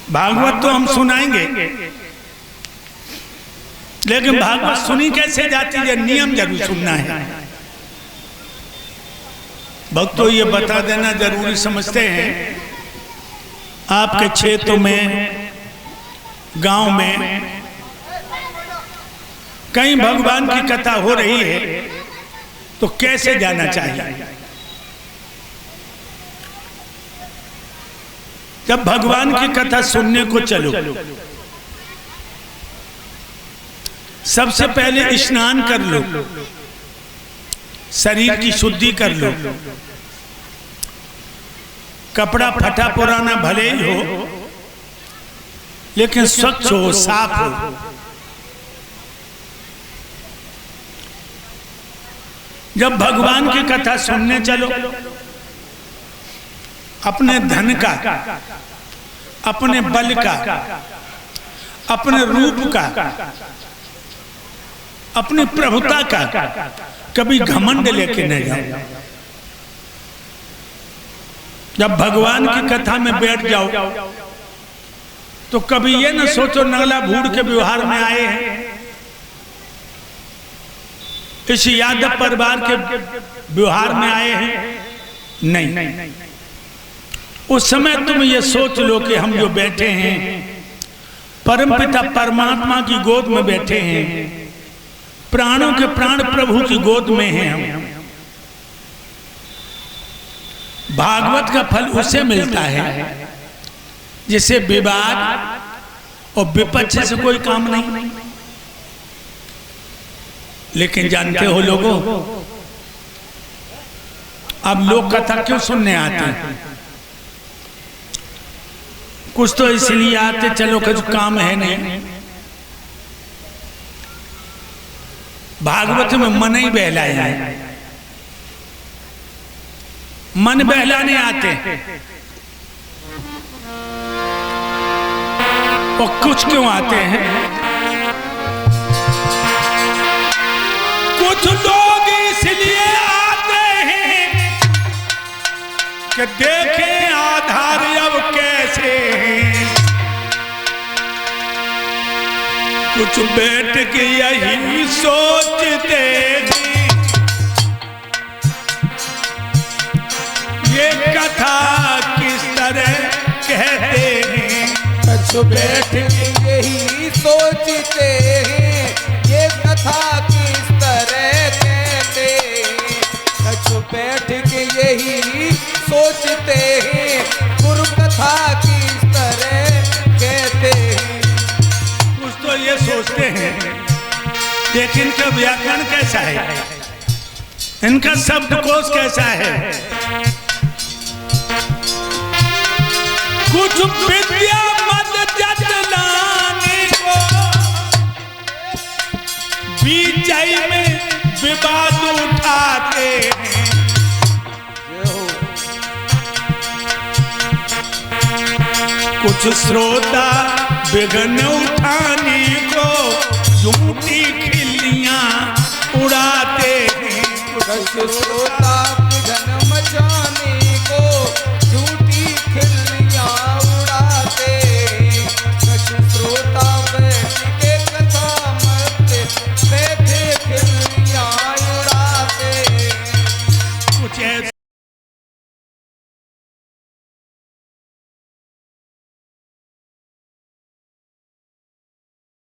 भागवत तो हम सुनाएंगे, लेकिन भागवत सुनी कैसे जाती है, नियम जरूर सुनना है। भक्तों ये बता देना जरूरी समझते हैं। आपके क्षेत्र में, गांव में कहीं भगवान की कथा हो रही है तो कैसे जाना चाहिए। जब भगवान की कथा सुनने को चलो, सबसे पहले स्नान कर लो, शरीर की शुद्धि कर लो। कपड़ा फटा पुराना भले ही हो, लेकिन स्वच्छ हो, साफ हो। जब भगवान की कथा सुनने चलो, अपने धन का, अपने बल का, अपने रूप का, अपनी प्रभुता का कभी घमंड लेके न जाओ। जब भगवान की कथा में बैठ जाओ तो कभी ये न सोचो नगला भूड़ के व्यवहार में आए हैं, इस यादव परिवार के व्यवहार में आए हैं। नहीं, उस समय तुम ये सोच लो कि हम जो बैठे हैं परमपिता परमात्मा की गोद में बैठे हैं, प्राणों के प्राण प्रभु की गोद में हैं हम। भागवत का फल उसे मिलता है जिसे विवाद और विपक्ष से कोई काम नहीं। लेकिन जानते हो लोगों, अब लोग कथा क्यों सुनने आते हैं? कुछ तो इसलिए आते, चलो कुछ काम है नहीं। भागवत में मन ही बहलाया है, मन बहलाने आते। और कुछ क्यों आते हैं? कुछ लोग इसलिए आते हैं कि देखें आधार अब कैसे हैं। कुछ बैठ के यही सोचते हैं ये कथा किस तरह कहते हैं। कुछ बैठ के यही सोचते हैं ये कथा किस तरह कहते हैं। कुछ बैठ के यही सोचते हैं गुरु कथा किस तरह कहते हैं। कुछ तो ये सोचते हैं लेकिन इनका व्याकरण कैसा है, इनका शब्दकोश कैसा है। कुछ विद्या मत जतलाने को बीच में विवाद उठाते हैं। कुछ श्रोता विघ्न उठाने को झूठी खिल्लियां उड़ाते हैं। कुछ श्रोता